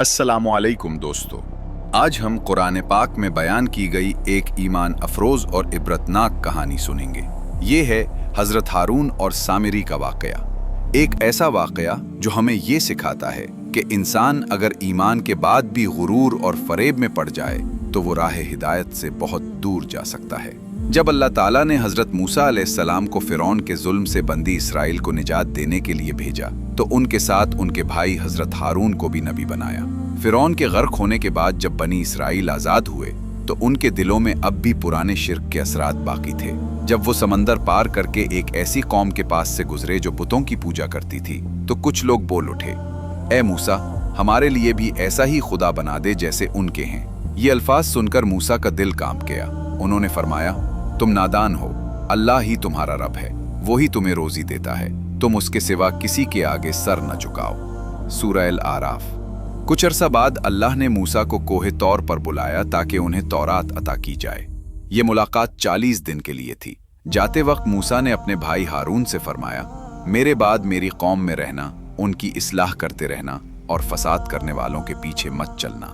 अस्सलामु अलैकुम दोस्तों, आज हम कुरान पाक में बयान की गई एक ईमान अफरोज और इबरतनाक कहानी सुनेंगे। ये है हजरत हारून और सामिरी का वाकया। एक ऐसा वाकया जो हमें ये सिखाता है कि इंसान अगर ईमान के बाद भी गुरूर और फरेब में पड़ जाए तो वो राह हिदायत से बहुत दूर जा सकता है। जब अल्लाह ताला ने हजरत मूसा अलैहिस्सलाम को फिरौन के जुल्म से बंदी इसराइल को निजात देने के लिए भेजा तो उनके साथ उनके भाई हजरत हारून को भी नबी बनाया। फिरौन के गर्क होने के बाद जब बनी इसराइल आजाद हुए तो उनके दिलों में अब भी पुराने शिर्क के असरात बाकी थे। जब वो समंदर पार करके एक ऐसी कौम के पास से गुजरे जो बुतों की पूजा करती थी तो कुछ लोग बोल उठे, ए मूसा, हमारे लिए भी ऐसा ही खुदा बना दे जैसे उनके हैं। ये अल्फाज सुनकर मूसा का दिल कांप गया। उन्होंने फरमाया, तुम नादान हो, अल्लाह ही तुम्हारा रब है, वही तुम्हें रोजी देता है, तुम उसके सिवा किसी के आगे सर न झुकाओ। सूरह अल आराफ। कुछ अरसा बाद अल्लाह ने मूसा को कोहे तौर पर बुलाया ताकि उन्हें तौरात अता की जाए। ये मुलाकात 40 दिन के लिए थी। जाते वक्त मूसा ने अपने भाई हारून से फरमाया, मेरे बाद मेरी कौम में रहना, उनकी इस्लाह करते रहना और फसाद करने वालों के पीछे मत चलना।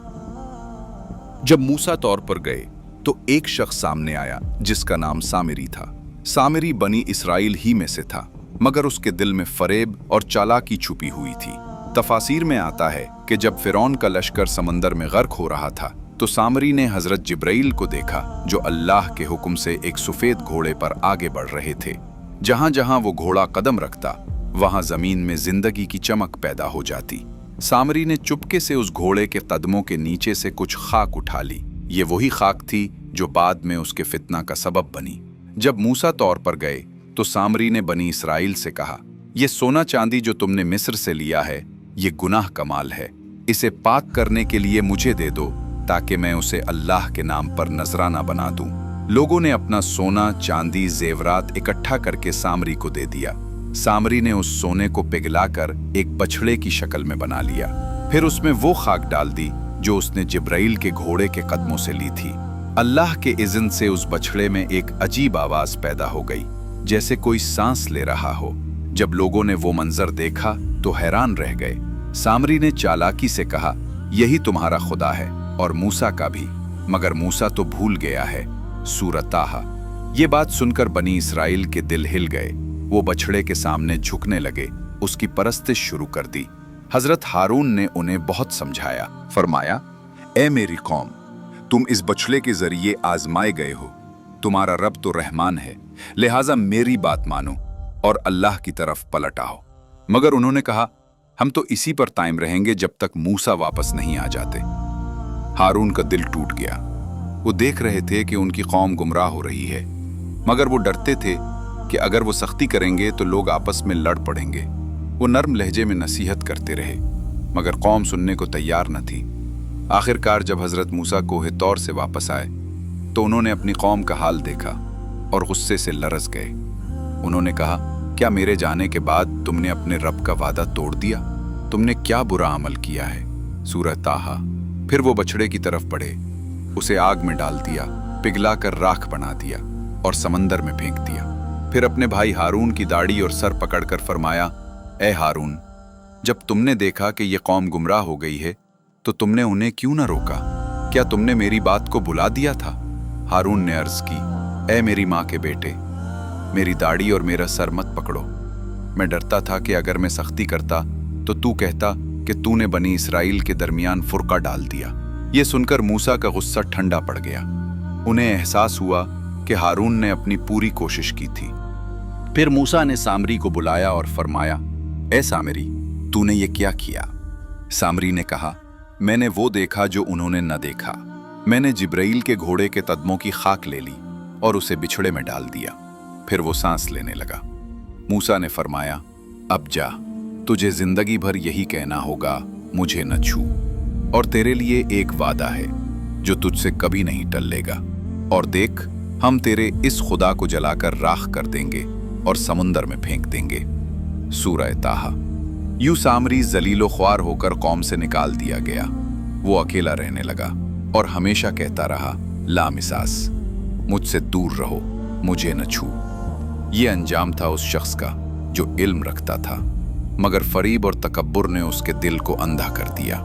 जब मूसा तौर पर गए तो एक शख्स सामने आया जिसका नाम सामिरी था। सामिरी बनी इसराइल ही में से था, मगर उसके दिल में फरेब और चालाकी छुपी हुई थी। तफासीर में आता है कि जब फिरौन का लश्कर समंदर में गर्क हो रहा था तो सामरी ने हजरत जिब्राइल को देखा जो अल्लाह के हुक्म से एक सफेद घोड़े पर आगे बढ़ रहे थे। जहां जहां वो घोड़ा कदम रखता वहां जमीन में जिंदगी की चमक पैदा हो जाती। सामरी ने चुपके से उस घोड़े के कदमों के नीचे से कुछ खाक उठा ली। ये वही खाक थी जो बाद में उसके फितना का सबब बनी। जब मूसा तौर पर गए तो सामरी ने बनी इसराइल से कहा, ये सोना चांदी जो तुमने मिस्र से लिया है ये गुनाह का माल है, इसे पाक करने के लिए मुझे दे दो ताकि मैं उसे अल्लाह के नाम पर नजराना बना दूं। लोगों ने अपना सोना चांदी जेवरात इकट्ठा करके सामरी को दे दिया। सामरी ने उस सोने को पिघलाकर एक बछड़े की शक्ल में बना लिया, फिर उसमें वो खाक डाल दी जो उसने जिब्राइल के घोड़े के कदमों से ली थी। अल्लाह के इज़्न से उस बछड़े में एक अजीब आवाज पैदा हो गई, जैसे कोई सांस ले रहा हो। जब लोगों ने वो मंजर देखा तो हैरान रह गए। सामरी ने चालाकी से कहा, यही तुम्हारा खुदा है और मूसा का भी, मगर मूसा तो भूल गया है। सूरह ताहा। ये बात सुनकर बनी इसराइल के दिल हिल गए। वो बछड़े के सामने झुकने लगे, उसकी परस्तिश शुरू कर दी। हजरत हारून ने उन्हें बहुत समझाया। फरमाया, ए मेरी कौम, तुम इस बछड़े के जरिए आजमाए गए हो। तुम्हारा रब तो रहमान है, लिहाजा मेरी बात मानो और अल्लाह की तरफ पलट आओ। मगर उन्होंने कहा, हम तो इसी पर कायम रहेंगे जब तक मूसा वापस नहीं आ जाते। हारून का दिल टूट गया। वो देख रहे थे कि उनकी कौम गुमराह हो रही है, मगर वो डरते थे कि अगर वो सख्ती करेंगे तो लोग आपस में लड़ पड़ेंगे। वो नर्म लहजे में नसीहत करते रहे, मगर कौम सुनने को तैयार न थी। आखिरकार जब हजरत मूसा कोहे तौर से वापस आए तो उन्होंने अपनी कौम का हाल देखा और गुस्से से लरस गए। उन्होंने कहा, क्या मेरे जाने के बाद तुमने अपने रब का वादा तोड़ दिया? तुमने क्या बुरा अमल किया है? सूरह ताहा। फिर वो बछड़े की तरफ बढ़े, उसे आग में डाल दिया, पिघला कर राख बना दिया और समंदर में फेंक दिया। फिर अपने भाई हारून की दाढ़ी और सर पकड़कर फरमाया, ए हारून, जब तुमने देखा कि ये कौम गुमराह हो गई है तो तुमने उन्हें क्यों न रोका? क्या तुमने मेरी बात को बुला दिया था? हारून ने अर्ज की, ए मेरी माँ के बेटे, मेरी दाढ़ी और मेरा सर मत पकड़ो। मैं डरता था कि अगर मैं सख्ती करता तो तू कहता कि तूने बनी इसराइल के दरमियान फुरका डाल दिया। ये सुनकर मूसा का गुस्सा ठंडा पड़ गया। उन्हें एहसास हुआ कि हारून ने अपनी पूरी कोशिश की थी। फिर मूसा ने सामरी को बुलाया और फरमाया, ए सामरी, तूने ये क्या किया? सामरी ने कहा, मैंने वो देखा जो उन्होंने न देखा। मैंने जिब्राइल के घोड़े के कदमों की खाक ले ली और उसे बिछड़े में डाल दिया। फिर वो सांस लेने लगा। मूसा ने फरमाया, अब जा, तुझे जिंदगी भर यही कहना होगा, मुझे न छू। और तेरे लिए एक वादा है जो तुझसे कभी नहीं टलेगा। और देख, हम तेरे इस खुदा को जलाकर राख कर देंगे और समुंदर में फेंक देंगे। सूरह ताहा। यूं सामरी जलीलो ख्वार होकर कौम से निकाल दिया गया। वो अकेला रहने लगा और हमेशा कहता रहा, लामिसास, मुझसे दूर रहो, मुझे न छू। ये अंजाम था उस शख्स का जो इल्म रखता था, मगर फरीब और तकब्बुर ने उसके दिल को अंधा कर दिया।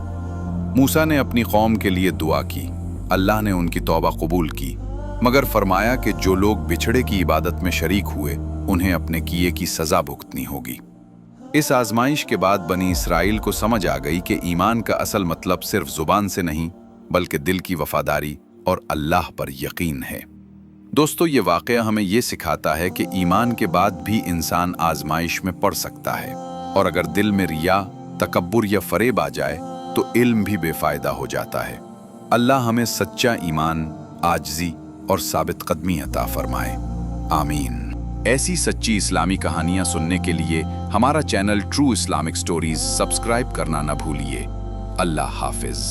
मूसा ने अपनी कौम के लिए दुआ की, अल्लाह ने उनकी तौबा कबूल की, मगर फरमाया कि जो लोग बिछड़े की इबादत में शरीक हुए उन्हें अपने किए की सजा भुगतनी होगी। इस आजमाइश के बाद बनी इसराइल को समझ आ गई कि ईमान का असल मतलब सिर्फ जुबान से नहीं बल्कि दिल की वफादारी और अल्लाह पर यकीन है। दोस्तों, ये वाक़या हमें ये सिखाता है कि ईमान के बाद भी इंसान आजमाइश में पड़ सकता है, और अगर दिल में रिया, तकब्बुर या फरेब आ जाए तो इल्म भी बेफायदा हो जाता है। अल्लाह हमें सच्चा ईमान, आजिज़ी और साबित कदमी अता फरमाए। आमीन। ऐसी सच्ची इस्लामी कहानियाँ सुनने के लिए हमारा channel true Islamic stories subscribe करना न भूलिए। अल्लाह हाफिज।